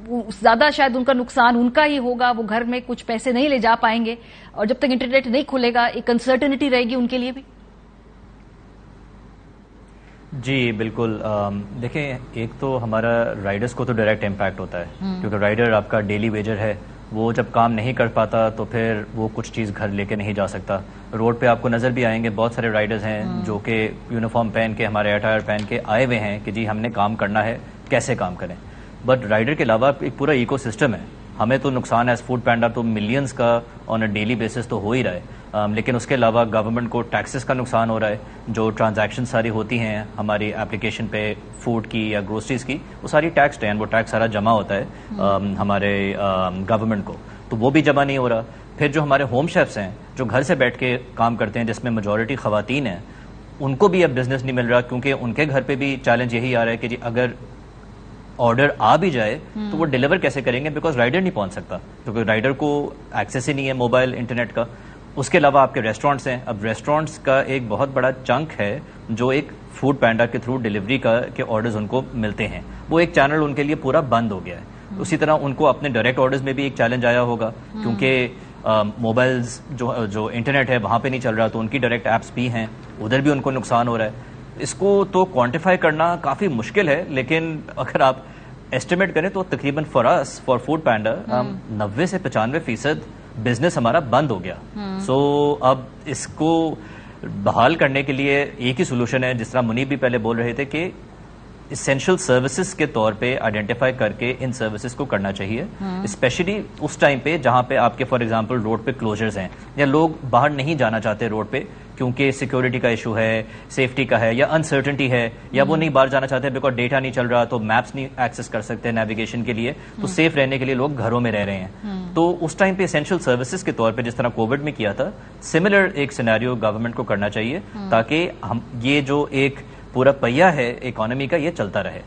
ज्यादा शायद उनका नुकसान उनका ही होगा, वो घर में कुछ पैसे नहीं ले जा पाएंगे और जब तक इंटरनेट नहीं खुलेगा एक अनसर्टेनिटी रहेगी उनके लिए भी। जी बिल्कुल। देखें, एक तो हमारा राइडर्स को तो डायरेक्ट इम्पैक्ट होता है क्योंकि राइडर आपका डेली वेजर है, वो जब काम नहीं कर पाता तो फिर वो कुछ चीज़ घर लेके नहीं जा सकता। रोड पे आपको नज़र भी आएंगे बहुत सारे राइडर्स हैं जो कि यूनिफॉर्म पहन के, हमारे अटायर पहन के आए हुए हैं कि जी हमने काम करना है, कैसे काम करें। बट राइडर के अलावा एक पूरा इको सिस्टम है, हमें तो नुकसान है फूड पैंडा तो मिलियंस का ऑन अ डेली बेसिस तो हो ही रहा है, लेकिन उसके अलावा गवर्नमेंट को टैक्सेस का नुकसान हो रहा है। जो ट्रांजैक्शन सारी होती हैं हमारी एप्लीकेशन पे फूड की या ग्रोसरीज की, वो सारी टैक्सड हैं, वो टैक्स सारा जमा होता है हमारे गवर्नमेंट को, तो वो भी जमा नहीं हो रहा। फिर जो हमारे होम शेफ्स हैं जो घर से बैठ के काम करते हैं, जिसमें मेजॉरिटी खवातीन हैं, उनको भी अब बिजनेस नहीं मिल रहा क्योंकि उनके घर पे भी चैलेंज यही आ रहा है कि जी अगर ऑर्डर आ भी जाए तो वो डिलीवर कैसे करेंगे, बिकॉज राइडर नहीं पहुंच सकता क्योंकि राइडर को एक्सेस ही नहीं है मोबाइल इंटरनेट का। उसके अलावा आपके रेस्टोरेंट्स हैं, अब रेस्टोरेंट्स का एक बहुत बड़ा चंक है जो एक फूड पैंडा के थ्रू डिलीवरी के ऑर्डर्स उनको मिलते हैं, वो एक चैनल उनके लिए पूरा बंद हो गया है। उसी तरह उनको अपने डायरेक्ट ऑर्डर्स में भी एक चैलेंज आया होगा क्योंकि मोबाइल्स जो इंटरनेट है वहाँ पे नहीं चल रहा, तो उनकी डायरेक्ट ऐप्स भी हैं, उधर भी उनको नुकसान हो रहा है। इसको तो क्वांटिफाई करना काफ़ी मुश्किल है, लेकिन अगर आप एस्टिमेट करें तो तकरीबन फॉर फूड पैंडा 90 से 95% बिजनेस हमारा बंद हो गया। सो अब इसको बहाल करने के लिए एक ही सोल्यूशन है, जिस तरह मुनीब भी पहले बोल रहे थे कि इसेंशियल सर्विसेज के तौर पे आइडेंटिफाई करके इन सर्विसेज को करना चाहिए, स्पेशली उस टाइम पे जहां पे आपके फॉर एग्जांपल रोड पे क्लोजर्स हैं या लोग बाहर नहीं जाना चाहते रोड पे क्योंकि सिक्योरिटी का इशू है, सेफ्टी का है या अनसर्टेनिटी है, या वो नहीं बाहर जाना चाहते बिकॉज डेटा नहीं चल रहा, तो मैप्स नहीं एक्सेस कर सकते नेविगेशन के लिए, तो सेफ रहने के लिए लोग घरों में रह रहे हैं। तो उस टाइम पे एसेंशियल सर्विसेज के तौर पे जिस तरह कोविड में किया था, सिमिलर एक सिनेरियो गवर्नमेंट को करना चाहिए ताकि हम ये जो एक पूरा पहिया है इकोनॉमी का, ये चलता रहे।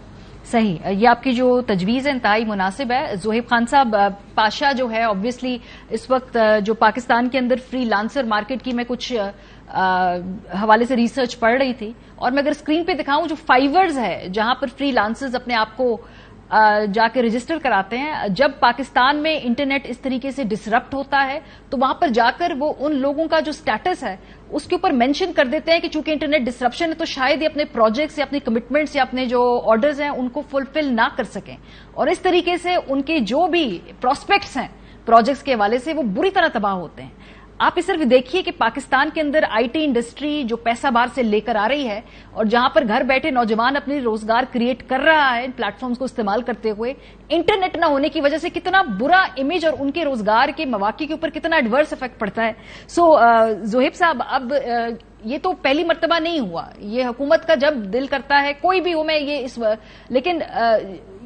सही, ये आपकी जो तजवीज़ है इंतहाई मुनासिब है। ज़ोहेब खान साहब, पाशा जो है ऑब्वियसली इस वक्त जो पाकिस्तान के अंदर फ्री लांसर मार्केट की मैं कुछ हवाले से रिसर्च पढ़ रही थी, और मैं अगर स्क्रीन पे दिखाऊं जो फाइवर्स है जहां पर फ्री लांसर्स अपने आप को जाके रजिस्टर कराते हैं, जब पाकिस्तान में इंटरनेट इस तरीके से डिसरप्ट होता है तो वहां पर जाकर वो उन लोगों का जो स्टेटस है उसके ऊपर मेंशन कर देते हैं कि चूंकि इंटरनेट डिसरप्शन है तो शायद ये अपने प्रोजेक्ट्स या अपने कमिटमेंट्स या अपने जो ऑर्डर्स हैं उनको फुलफिल ना कर सकें, और इस तरीके से उनके जो भी प्रोस्पेक्ट्स हैं प्रोजेक्ट्स के हवाले से वो बुरी तरह तबाह होते हैं। आप इस तरफ देखिए कि पाकिस्तान के अंदर आईटी इंडस्ट्री जो पैसा बाहर से लेकर आ रही है और जहां पर घर बैठे नौजवान अपनी रोजगार क्रिएट कर रहा है इन प्लेटफॉर्म्स को इस्तेमाल करते हुए, इंटरनेट ना होने की वजह से कितना बुरा इमेज और उनके रोजगार के मौके के ऊपर कितना एडवर्स इफेक्ट पड़ता है। सो ज़ोहेब साहब, अब ये तो पहली मर्तबा नहीं हुआ, ये हुकूमत का जब दिल करता है कोई भी हो, मैं ये लेकिन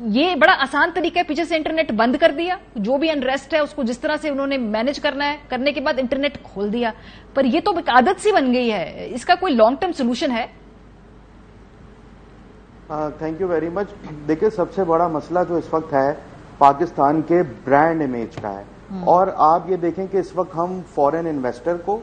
ये बड़ा आसान तरीका है, पीछे से इंटरनेट बंद कर दिया, जो भी अनरेस्ट है उसको जिस तरह से उन्होंने मैनेज करना है करने के बाद इंटरनेट खोल दिया, पर ये तो एक आदत सी बन गई है, इसका कोई लॉन्ग टर्म सोल्यूशन है? Thank you very much. देखिए, सबसे बड़ा मसला जो इस वक्त है पाकिस्तान के ब्रांड इमेज का है, और आप ये देखें कि इस वक्त हम फॉरेन इन्वेस्टर को,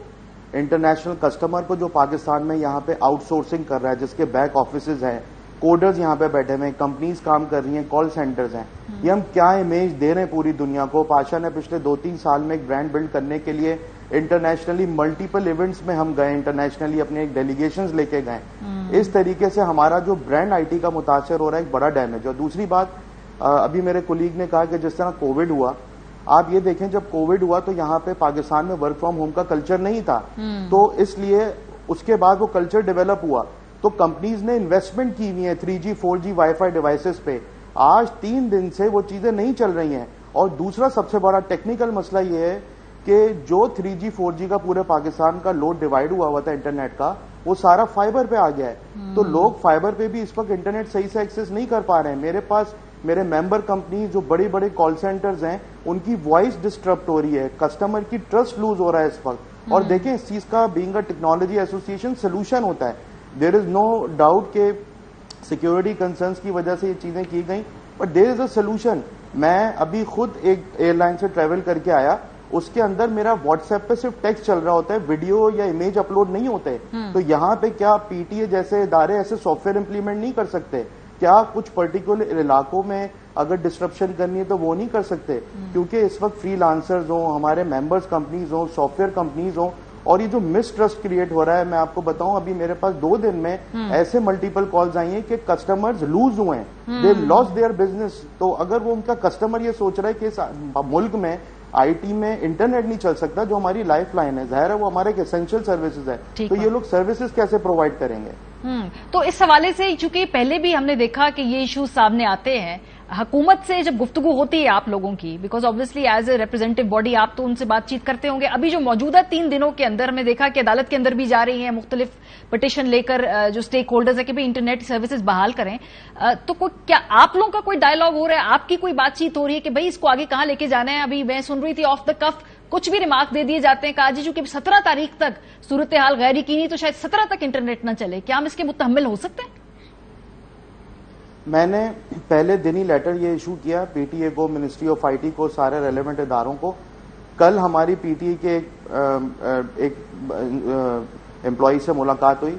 इंटरनेशनल कस्टमर को जो पाकिस्तान में यहाँ पे आउटसोर्सिंग कर रहा है, जिसके बैक ऑफिसेज हैं, कोडर्स यहाँ पे बैठे हुए हैं, कंपनीज काम कर रही हैं, कॉल सेंटर्स हैं, ये हम क्या इमेज दे रहे हैं पूरी दुनिया को। पाशा ने पिछले 2-3 साल में एक ब्रांड बिल्ड करने के लिए इंटरनेशनली मल्टीपल इवेंट्स में हम गए, इंटरनेशनली अपने एक डेलीगेशंस लेके गए। इस तरीके से हमारा जो ब्रांड आईटी का मुतासर हो रहा है, एक बड़ा डैमेज। और दूसरी बात, अभी मेरे कोलीग ने कहा कि जिस तरह कोविड हुआ, आप ये देखें जब कोविड हुआ तो यहाँ पे पाकिस्तान में वर्क फ्रॉम होम का कल्चर नहीं था, तो इसलिए उसके बाद वो कल्चर डेवलप हुआ, तो कंपनीज ने इन्वेस्टमेंट की हुई है 3G 4G वाईफाई डिवाइसेस पे। आज 3 दिन से वो चीजें नहीं चल रही हैं। और दूसरा सबसे बड़ा टेक्निकल मसला ये है कि जो 3G 4G का पूरे पाकिस्तान का लोड डिवाइड हुआ था इंटरनेट का, वो सारा फाइबर पे आ गया है, तो लोग फाइबर पे भी इस वक्त इंटरनेट सही से एक्सेस नहीं कर पा रहे हैं। मेरे पास मेरे मेंबर कंपनी जो बड़ी बड़ी कॉल सेंटर्स हैं, उनकी वॉइस डिस्टर्ब हो रही है, कस्टमर की ट्रस्ट लूज हो रहा है इस वक्त, اور دیکھیں اس چیز کا being a technology association solution ہوتا ہے. دیر از نو ڈاؤٹ کہ سیکورٹی کنسرنس کی وجہ سے یہ چیزیں کی گئیں, but there is a solution. میں ابھی خود ایک ایئر لائن سے ٹریول کر کے آیا, اس کے اندر میرا واٹس ایپ پہ صرف ٹیکسٹ چل رہا ہوتا ہے, ویڈیو یا امیج اپلوڈ نہیں ہوتے. تو یہاں پہ کیا پی ٹی اے جیسے ادارے ایسے سافٹ ویئر امپلیمنٹ نہیں کر سکتے؟ کیا کچھ پرٹیکولر علاقوں میں اگر ڈسٹرپشن کرنی ہے تو وہ نہیں کر سکتے؟ کیونکہ اس وقت فری لانسرز ہوں, ہمارے ممبرز کمپنیز ہوں, سافٹ ویئر کمپنیز ہوں, اور یہ جو مس ٹرسٹ کریٹ ہو رہا ہے, میں آپ کو بتاؤں ابھی میرے پاس 2 دن میں ایسے ملٹیپل کالز آئی ہیں کہ کسٹمرز لوز ہوئے ہیں, دے لاس دیئر بزنس. تو اگر وہ ان کا کسٹمر یہ سوچ رہا ہے کہ اس ملک میں آئی ٹی میں انٹرنیٹ نہیں چل سکتا, جو ہماری لائف لائن ہے, ظاہر ہے وہ ہمارے ایک اسینشیل سروسز ہے, تو یہ لوگ سروسز کیسے پرووائڈ کریں گے؟ تو اس حوالے سے چونکہ پہلے بھی ہم نے دیکھا کہ یہ ایشوز سامنے آتے ہیں, حکومت سے جب گفتگو ہوتی ہے آپ لوگوں کی, because obviously as a representative body آپ تو ان سے بات چیت کرتے ہوں گے, ابھی جو موجودہ 3 دنوں کے اندر ہم نے دیکھا کہ عدالت کے اندر بھی جا رہی ہیں مختلف پٹیشن لے کر جو اسٹیک ہولڈرز ہے کہ انٹرنیٹ سروسز بحال کریں, تو کیا آپ لوگوں کا کوئی ڈائلاگ ہو رہا ہے, آپ کی کوئی بات چیت ہو رہی ہے کہ بھائی اس کو آگے کہاں لے کے جانا ہے؟ ابھی میں سن رہی تھی آف دا کف کچھ بھی ریمارک دے دیے جاتے ہیں, کہا جی چونکہ 17 تاریخ تک صورتحال غیر یقینی تو شاید 17 تک انٹرنیٹ نہ چلے, کیا ہم اس کے متحمل ہو سکتے ہیں؟ میں نے پہلے دن ہی لیٹر یہ ایشو کیا پی ٹی اے کو, منسٹری آف آئی ٹی کو, سارے ریلیونٹ اداروں کو. کل ہماری پی ٹی اے کے ایک امپلائی سے ملاقات ہوئی,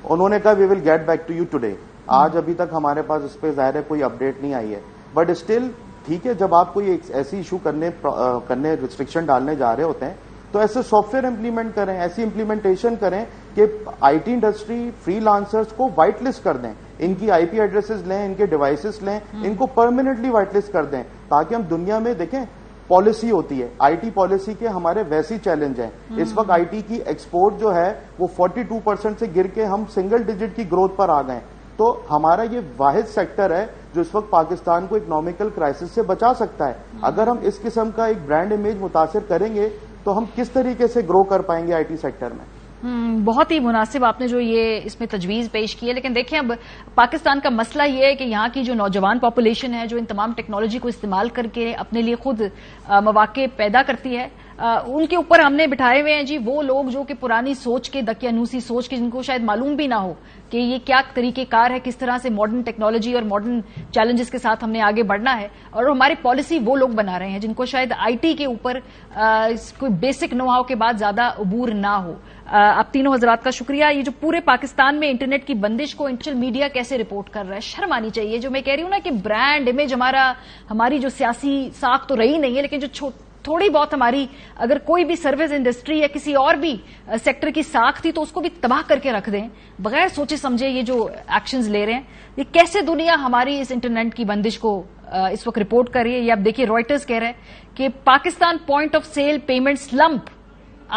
انہوں نے کہا we will get back to you today. آج ابھی تک ہمارے پاس اس پہ ظاہر ہے کوئی اپڈیٹ نہیں آئی ہے, بٹ اسٹل ٹھیک ہے, جب آپ کوئی ایسی ایشو کرنے ریسٹرکشن ڈالنے جا رہے ہوتے ہیں تو ایسے سافٹ ویئر امپلیمنٹ کریں, ایسی امپلیمنٹیشن کریں کہ I T industry free lancers کو وائٹ لسٹ کر دیں, ان کی آئی پی ایڈریسز لیں, ان کے ڈیوائسز لیں, ان کو پرماننٹلی وائٹ لسٹ کر دیں, تاکہ ہم دنیا میں دیکھیں پالیسی ہوتی ہے, آئی ٹی پالیسی کے ہمارے ویسی چیلنج ہیں. اس وقت آئی ٹی کی ایکسپورٹ جو ہے وہ 42% سے گر کے ہم سنگل ڈیجٹ کی گروتھ پر آ گئے. تو ہمارا یہ واحد سیکٹر ہے جو اس وقت پاکستان کو اکنامیکل کرائسس سے بچا سکتا ہے. اگر ہم اس قسم کا ایک برانڈ امیج متاثر کریں گے تو ہم کس طریقے سے گرو کر پائیں گے آئی ٹی سیکٹر میں؟ بہت ہی مناسب آپ نے جو یہ اس میں تجویز پیش کی ہے, لیکن دیکھیں اب پاکستان کا مسئلہ یہ ہے کہ یہاں کی جو نوجوان پاپولیشن ہے جو ان تمام ٹیکنالوجی کو استعمال کر کے اپنے لیے خود مواقع پیدا کرتی ہے, ان کے اوپر ہم نے بٹھائے ہوئے ہیں جی وہ لوگ جو کہ پرانی سوچ کے, دقیانوسی سوچ کے, جن کو شاید معلوم بھی نہ ہو کہ یہ کیا طریقہ کار ہے, کس طرح سے ماڈرن ٹیکنالوجی اور ماڈرن چیلنجز کے ساتھ ہم نے آگے بڑھنا ہے, اور ہماری پالیسی وہ لوگ بنا رہے ہیں جن کو شاید آئی ٹی کے اوپر کوئی بیسک نو ہاؤ کے بعد زیادہ عبور نہ ہو. آپ تینوں حضرات کا شکریہ. یہ جو پورے پاکستان میں انٹرنیٹ کی بندش کو سوشل میڈیا کیسے رپورٹ کر رہا ہے, شرم آنی چاہیے. جو میں کہہ رہی ہوں نا کہ برانڈ امیج ہماری جو سیاسی ساکھ تو رہی نہیں ہے, لیکن جو تھوڑی بہت ہماری اگر کوئی بھی سروس انڈسٹری یا کسی اور بھی سیکٹر کی ساکھ تھی تو اس کو بھی تباہ کر کے رکھ دیں بغیر سوچے سمجھے. یہ جو ایکشنز لے رہے ہیں, یہ کیسے دنیا ہماری اس انٹرنیٹ کی بندش کو اس وقت رپورٹ کر رہی ہے. یہ آپ دیکھیے رائٹرز کہہ رہے ہیں کہ Pakistan point of sale payment slump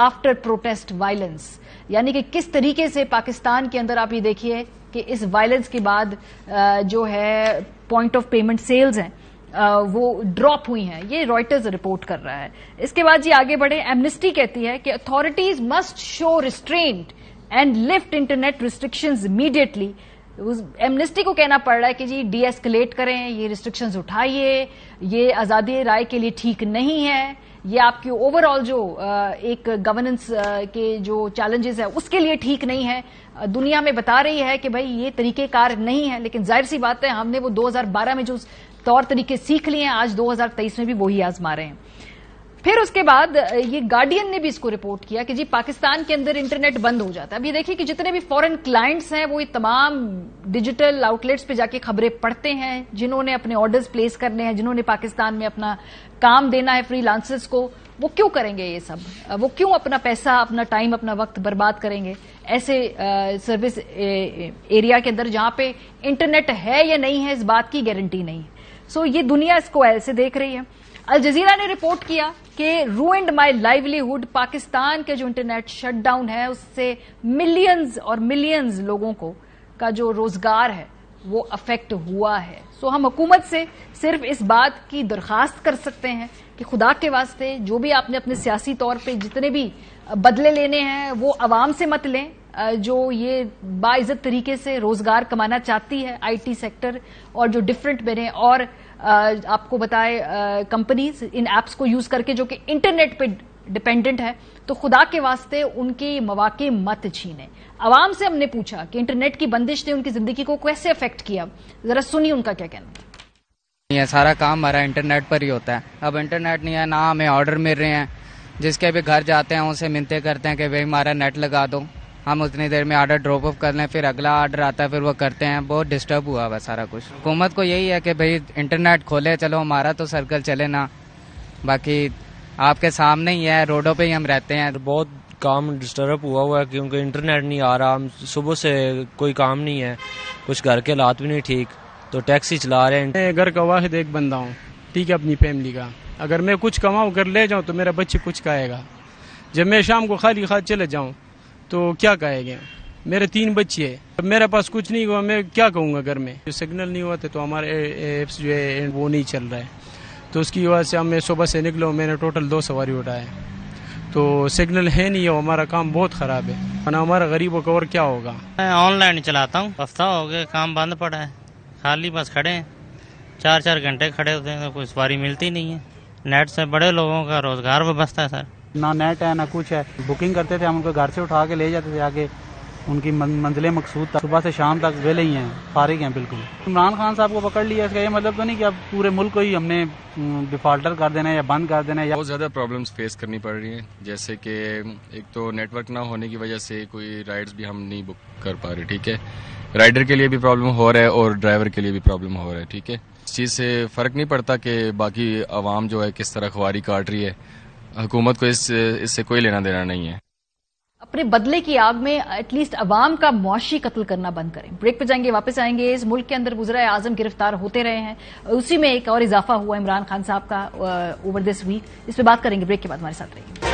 after protest violence, یعنی کہ کس طریقے سے پاکستان کے اندر آپ یہ دیکھیے کہ اس وائلنس کے بعد جو ہے پوائنٹ آف پیمنٹ سیلز ہیں وہ ڈراپ ہوئی ہیں. یہ رائٹرز رپورٹ کر رہا ہے. اس کے بعد جی آگے بڑھے. ایمنسٹی کہتی ہے کہ authorities must show restraint and lift internet restrictions immediately. Amnesty کو کہنا پڑ رہا ہے کہ جی ڈی ایسکلیٹ کریں, یہ ریسٹرکشنز اٹھائیے, یہ آزادی رائے کے لیے ٹھیک نہیں ہے, یہ آپ کی اوور آل جو ایک گورننس کے جو چیلنجز ہے اس کے لیے ٹھیک نہیں ہے. دنیا میں بتا رہی ہے کہ بھائی یہ طریقہ کار نہیں ہے, لیکن ظاہر سی بات ہے ہم نے وہ 2012 میں جو طور طریقے سیکھ لیے ہیں آج 2023 میں بھی وہی آزما رہے ہیں. پھر اس کے بعد یہ گارڈین نے بھی اس کو رپورٹ کیا کہ جی پاکستان کے اندر انٹرنیٹ بند ہو جاتا ہے. اب یہ دیکھیے کہ جتنے بھی فورن کلائنٹس ہیں وہ یہ تمام ڈیجیٹل آؤٹ لیٹس پہ جا کے خبریں پڑھتے ہیں, جنہوں نے اپنے آرڈرز پلیس کرنے ہیں, جنہوں نے پاکستان میں اپنا کام دینا ہے فری لانسرز کو, وہ کیوں کریں گے یہ سب؟ وہ کیوں اپنا پیسہ, اپنا ٹائم, اپنا وقت برباد کریں گے ایسے سروس ایریا کے اندر جہاں پہ انٹرنیٹ ہے یا نہیں ہے اس بات کی گارنٹی نہیں ہے. سو یہ دنیا اس کو ایسے دیکھ رہی ہے. الجزیرہ نے رپورٹ کیا کہ روئنڈ مائی لائیولیہڈ, پاکستان کے جو انٹرنیٹ شٹ ڈاؤن ہے اس سے ملینز اور ملینز لوگوں کو کا جو روزگار ہے وہ افیکٹ ہوا ہے. سو ہم حکومت سے صرف اس بات کی درخواست کر سکتے ہیں کہ خدا کے واسطے جو بھی آپ نے اپنے سیاسی طور پہ جتنے بھی بدلے لینے ہیں وہ عوام سے مت لیں, جو یہ باعزت طریقے سے روزگار کمانا چاہتی ہے آئی ٹی سیکٹر اور جو ڈفرینٹ بنے اور آپ کو بتائے کمپنیز ان ایپس کو یوز کر کے جو کہ انٹرنیٹ پہ डिपेंडेंट है, तो खुदा के वास्ते उनके मौके मत छीने। आवाम से हमने पूछा कि इंटरनेट की बंदिश ने उनकी जिंदगी को कैसे अफेक्ट किया, जरा सुनिए उनका क्या कहना। ये सारा काम हमारा इंटरनेट पर ही होता है। अब इंटरनेट नहीं है ना, हमें ऑर्डर मिल रहे हैं, जिसके भी घर जाते हैं उनसे मिलते करते हैं कि भाई हमारा नेट लगा दो, हम उतनी देर में ऑर्डर ड्रॉप ऑफ कर लें, फिर अगला ऑर्डर आता है, फिर वो करते हैं। बहुत डिस्टर्ब हुआ हुआ सारा कुछ। हुकूमत को यही है कि भाई इंटरनेट खोले, चलो हमारा तो सर्कल चले ना, बाकी आपके सामने ही है, रोडों पे ही हम रहते हैं। बहुत काम डिस्टर्ब हुआ है क्योंकि इंटरनेट नहीं आ रहा, हम सुबह से कोई काम नहीं है, कुछ घर के हालात भी नहीं ठीक, तो टैक्सी चला रहे हैं। मैं घर का वाहिद एक बंदा हूँ, ठीक है, अपनी फैमिली का। अगर मैं कुछ कमाऊँ कर ले जाऊँ तो मेरा बच्चे कुछ खाएगा। जब मैं शाम को खाली चले जाऊँ तो क्या कहेंगे? मेरे 3 बच्चे हैं, मेरे पास कुछ नहीं हुआ, मैं क्या कहूँगा घर में? जो सिग्नल नहीं हुआ तो हमारे एप्स जो है वो नहीं चल रहा है, तो उसकी वजह से मैं सुबह से निकला, मैंने टोटल 2 सवारी उठाए, तो सिग्नल है नहीं है, हमारा काम बहुत ख़राब है। वरना हमारा गरीबों का और क्या होगा? मैं ऑनलाइन चलाता हूँ, हफ्ता हो गया काम बंद पड़ा है, खाली बस खड़े हैं, 4-4 घंटे खड़े होते हैं तो कोई सवारी मिलती नहीं है। नेट से बड़े लोगों का रोजगार व्यवस्था है सर। ना नेट है ना कुछ है। बुकिंग करते थे हम, उनको घर से उठा के ले जाते थे आगे, उनकी मंजिलें मकसूद था। सुबह से शाम तक वेले ही हैं, फारिग हैं बिल्कुल। इमरान खान साहब को पकड़ लिया, इसका ये मतलब तो नहीं कि अब पूरे मुल्क को ही हमने डिफॉल्टर कर देना है या बंद कर देना है। बहुत ज़्यादा प्रॉब्लम्स फेस करनी पड़ रही हैं, जैसे कि एक तो नेटवर्क ना होने की वजह से कोई राइड्स भी हम नहीं बुक कर पा रहे, ठीक है। राइडर के लिए भी प्रॉब्लम हो रहा है और ड्राइवर के लिए भी प्रॉब्लम हो रहा है, ठीक है। इस चीज़ से फ़र्क नहीं पड़ता कि बाकी आवाम जो है किस तरह ख्वारी काट रही है, हुकूमत को इससे कोई लेना देना नहीं है। अपने बदले की आग में एटलीस्ट अवाम का मुआशी कत्ल करना बंद करें। ब्रेक पे जाएंगे, वापस आएंगे। इस मुल्क के अंदर वज़ीर आज़म गिरफ्तार होते रहे हैं, उसी में एक और इजाफा हुआ इमरान खान साहब का ओवर दिस वीक। इस पे बात करेंगे, ब्रेक के बाद हमारे साथ रहिए।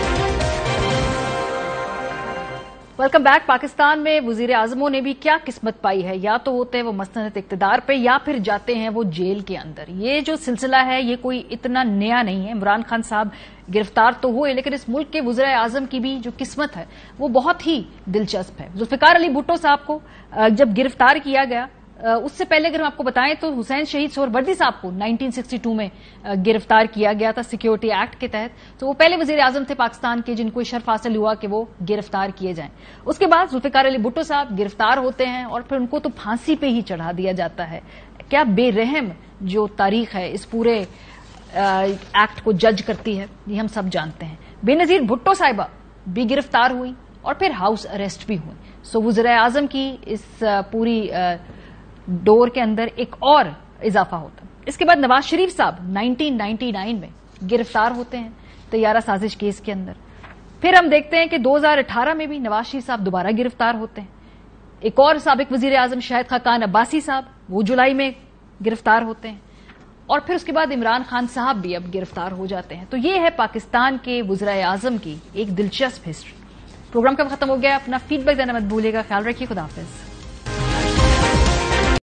Welcome back. पाकिस्तान में वज़ीर आज़मों ने भी क्या किस्मत पाई है, या तो होते हैं वो मसनद इक़्तिदार पे या फिर जाते हैं वो जेल के अंदर। ये जो सिलसिला है ये कोई इतना नया नहीं है। इमरान खान साहब गिरफ्तार तो हुए, लेकिन इस मुल्क के वज़ीर आज़म की भी जो किस्मत है वो बहुत ही दिलचस्प है। जुल्फ़िकार अली भुट्टो साहब को जब गिरफ्तार किया गया, उससे पहले अगर हम आपको बताएं तो हुसैन शहीद सोहरवर्दी साहब को 1962 में गिरफ्तार किया गया था सिक्योरिटी एक्ट के तहत। तो वो पहले वज़ीर आज़म थे पाकिस्तान के जिनको शर्फ हासिल हुआ कि वो गिरफ्तार किए जाएं। उसके बाद जुल्फ़िकार अली भुट्टो साहब गिरफ्तार होते हैं और फिर उनको तो फांसी पे ही चढ़ा दिया जाता है। क्या बेरहम जो तारीख है इस पूरे एक्ट को जज करती है, ये हम सब जानते हैं। बेनजीर भुट्टो साहिबा भी गिरफ्तार हुई और फिर हाउस अरेस्ट भी हुई। सो वज़ीर आज़म की इस पूरी डोर के अंदर एक और इजाफा होता है। इसके बाद नवाज शरीफ साहब 1999 में गिरफ्तार होते हैं तैयारा साजिश केस के अंदर। फिर हम देखते हैं कि 2018 में भी नवाज शरीफ साहब दोबारा गिरफ्तार होते हैं। एक और साबिक वजीर आजम शाहिद खाकान अब्बासी साहब वो जुलाई में गिरफ्तार होते हैं और फिर उसके बाद इमरान खान साहब भी अब गिरफ्तार हो जाते हैं। तो ये है पाकिस्तान के वज़ीर आजम की एक दिलचस्प हिस्ट्री। प्रोग्राम कब खत्म हो गया, अपना फीडबैक देना मत भूलिएगा। ख्याल रखिए, खुदा हाफिज।